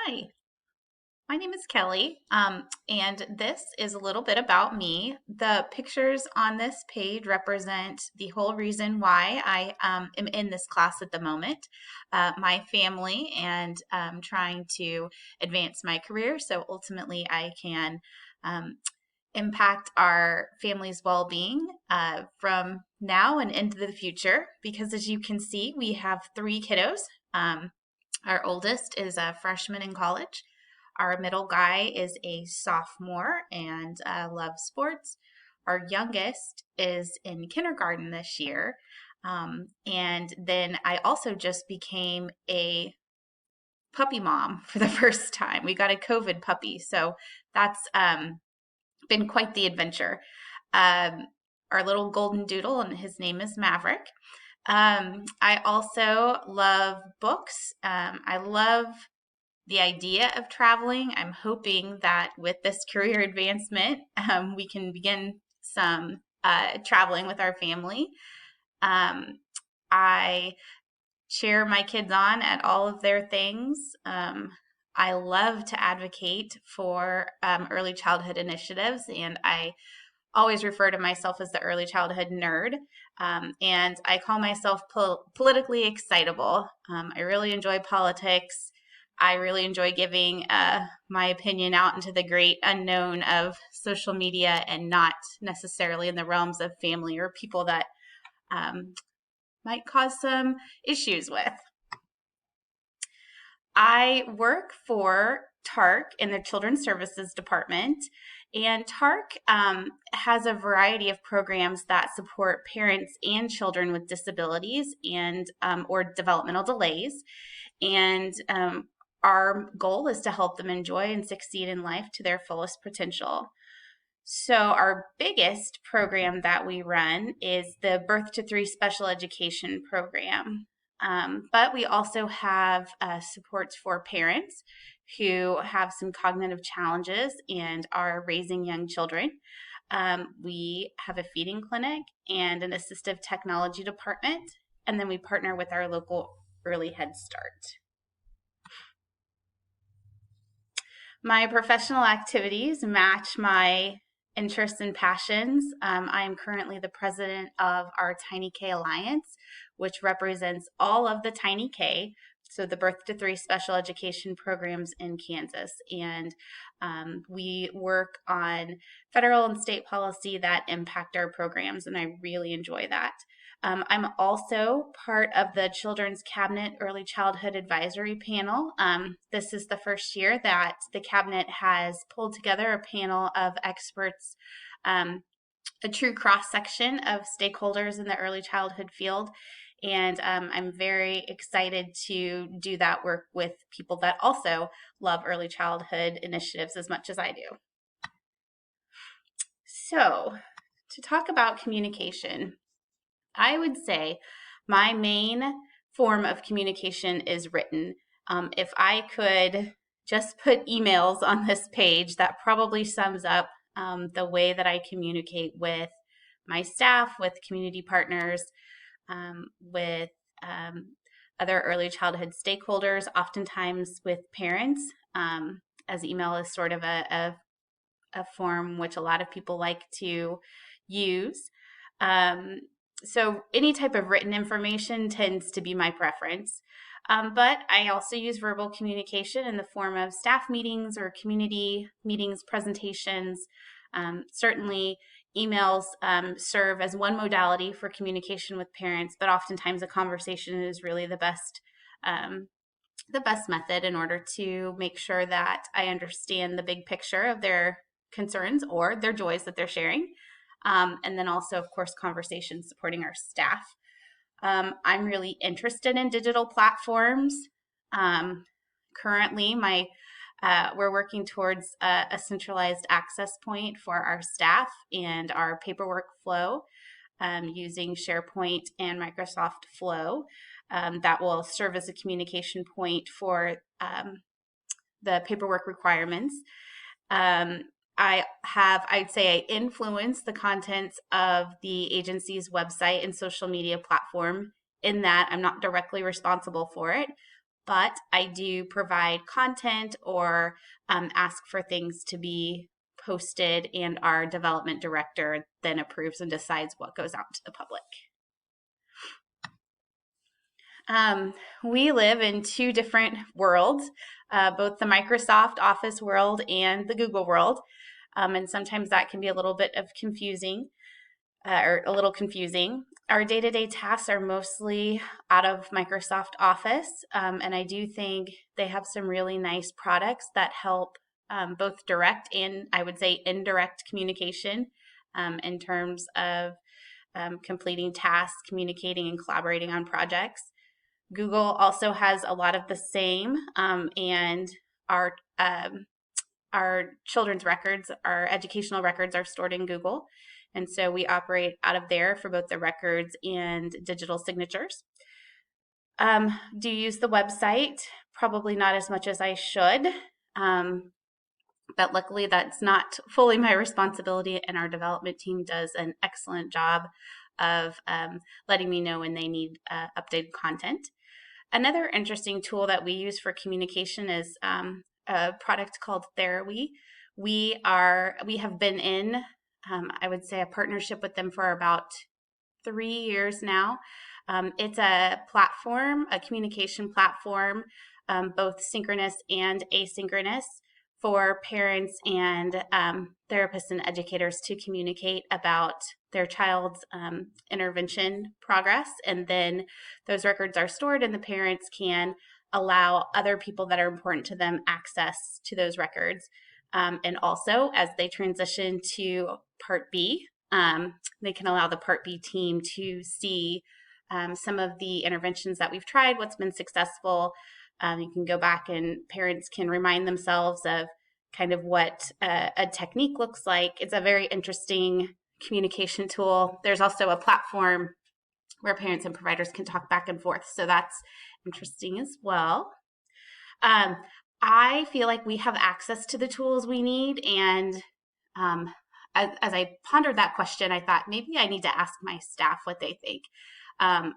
Hi, my name is Kelly, and this is a little bit about me. The pictures on this page represent the whole reason why I am in this class at the moment. My family and trying to advance my career so ultimately I can um, impact our family's well-being from now and into the future. Because as you can see, we have three kiddos. Our oldest is a freshman in college. Our middle guy is a sophomore and loves sports. Our youngest is in kindergarten this year. And then I also just became a puppy mom for the first time. We got a COVID puppy. So that's been quite the adventure. Um, our little golden doodle, and his name is Maverick. I also love books. I love the idea of traveling. I'm hoping that with this career advancement, we can begin some traveling with our family. Um, I cheer my kids on at all of their things. I love to advocate for early childhood initiatives, and I always refer to myself as the early childhood nerd. And I call myself politically excitable. I really enjoy politics. I really enjoy giving my opinion out into the great unknown of social media and not necessarily in the realms of family or people that um, might cause some issues with. I work for TARC in the Children's Services Department, and TARC has a variety of programs that support parents and children with disabilities and or developmental delays. And our goal is to help them enjoy and succeed in life to their fullest potential. So our biggest program that we run is the Birth to Three Special Education Program. But we also have supports for parents who have some cognitive challenges and are raising young children. We have a feeding clinic and an assistive technology department, and then we partner with our local Early Head Start. My professional activities match my interests and passions. I am currently the president of our Tiny K Alliance, which represents all of the Tiny K, so the Birth to Three special education programs in Kansas. And we work on federal and state policy that impact our programs, and I really enjoy that. I'm also part of the Children's Cabinet Early Childhood Advisory Panel. This is the first year that the Cabinet has pulled together a panel of experts, a true cross-section of stakeholders in the early childhood field. And I'm very excited to do that work with people that also love early childhood initiatives as much as I do. So, to talk about communication, I would say my main form of communication is written. If I could just put emails on this page, that probably sums up the way that I communicate with my staff, with community partners, with other early childhood stakeholders, oftentimes with parents, as email is sort of a form which a lot of people like to use. So any type of written information tends to be my preference. But I also use verbal communication in the form of staff meetings or community meetings, presentations. Certainly emails serve as one modality for communication with parents, but oftentimes a conversation is really the best method in order to make sure that I understand the big picture of their concerns or their joys that they're sharing. And then also, of course, conversations supporting our staff. I'm really interested in digital platforms. Currently, we're working towards a centralized access point for our staff and our paperwork flow using SharePoint and Microsoft Flow. That will serve as a communication point for the paperwork requirements. I'd say I influence the contents of the agency's website and social media platform in that I'm not directly responsible for it, but I do provide content or ask for things to be posted, and our development director then approves and decides what goes out to the public. We live in two different worlds, both the Microsoft Office world and the Google world. And sometimes that can be a little bit of confusing, or a little confusing. Our day-to-day tasks are mostly out of Microsoft Office, and I do think they have some really nice products that help both direct and, I would say, indirect communication in terms of completing tasks, communicating, and collaborating on projects. Google also has a lot of the same, and our children's records, our educational records, are stored in Google. And so we operate out of there for both the records and digital signatures. Do you use the website? Probably not as much as I should. But luckily that's not fully my responsibility, and our development team does an excellent job of letting me know when they need updated content. Another interesting tool that we use for communication is a product called Therawe. We have been in, I would say, a partnership with them for about 3 years now. It's a platform, a communication platform, both synchronous and asynchronous, for parents and therapists and educators to communicate about their child's intervention progress. And then those records are stored, and the parents can allow other people that are important to them access to those records. And also, as they transition to Part B, they can allow the Part B team to see some of the interventions that we've tried, what's been successful. You can go back and parents can remind themselves of kind of what a technique looks like. It's a very interesting communication tool. There's also a platform where parents and providers can talk back and forth. So that's interesting as well. I feel like we have access to the tools we need. And as I pondered that question, I thought maybe I need to ask my staff what they think.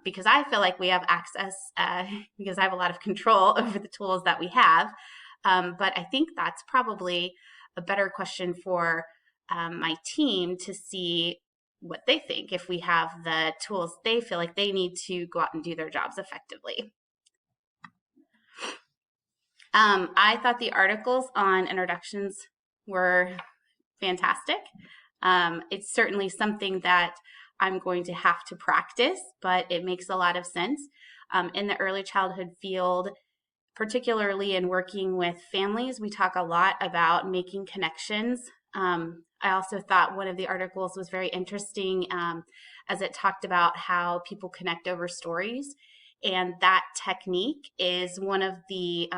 Because I feel like we have access because I have a lot of control over the tools that we have. But I think that's probably a better question for my team to see what they think, if we have the tools they feel like they need to go out and do their jobs effectively. I thought the articles on introductions were fantastic. It's certainly something that I'm going to have to practice, but it makes a lot of sense. In the early childhood field, particularly in working with families, we talk a lot about making connections. I also thought one of the articles was very interesting, as it talked about how people connect over stories. And that technique is one of the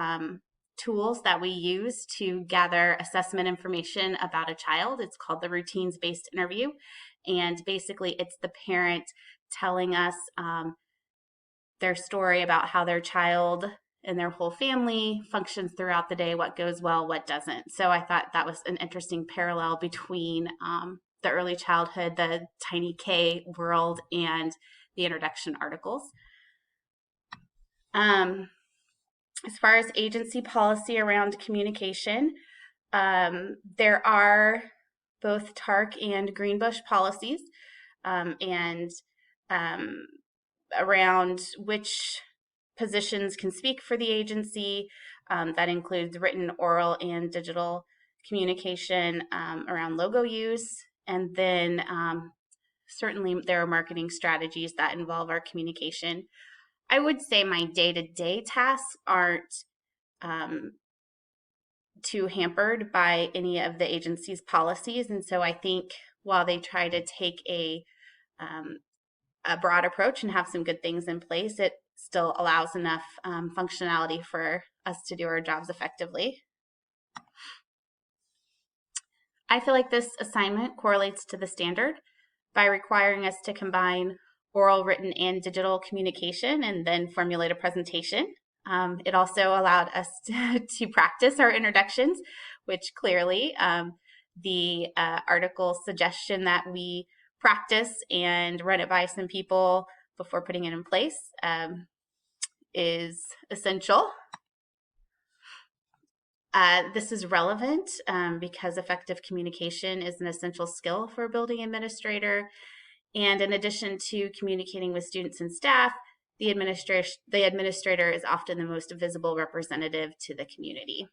tools that we use to gather assessment information about a child. It's called the routines-based interview. And basically, it's the parent telling us their story about how their child and their whole family functions throughout the day, what goes well, what doesn't. So I thought that was an interesting parallel between the early childhood, the tiny K world, and the introduction articles. As far as agency policy around communication, there are both TARC and Greenbush policies, and around which positions can speak for the agency. That includes written, oral, and digital communication around logo use. And then certainly there are marketing strategies that involve our communication. I would say my day-to-day tasks aren't too hampered by any of the agency's policies. And so I think while they try to take a broad approach and have some good things in place, it still allows enough functionality for us to do our jobs effectively. I feel like this assignment correlates to the standard by requiring us to combine oral, written, and digital communication and then formulate a presentation. It also allowed us to practice our introductions, which clearly the article suggestion that we practice and run it by some people before putting it in place is essential. This is relevant because effective communication is an essential skill for a building administrator. And in addition to communicating with students and staff, the administrator is often the most visible representative to the community.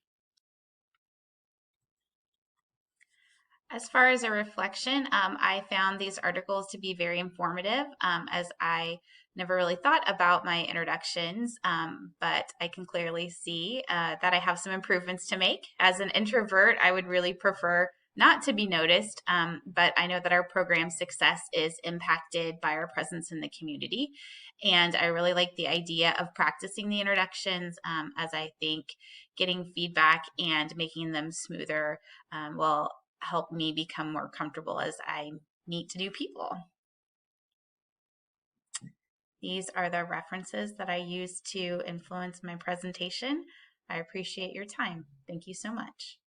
As far as a reflection, I found these articles to be very informative as I never really thought about my introductions, but I can clearly see that I have some improvements to make. As an introvert, I would really prefer not to be noticed, but I know that our program success is impacted by our presence in the community. And I really like the idea of practicing the introductions as I think getting feedback and making them smoother will help me become more comfortable as I meet to new people. These are the references that I use to influence my presentation. I appreciate your time. Thank you so much.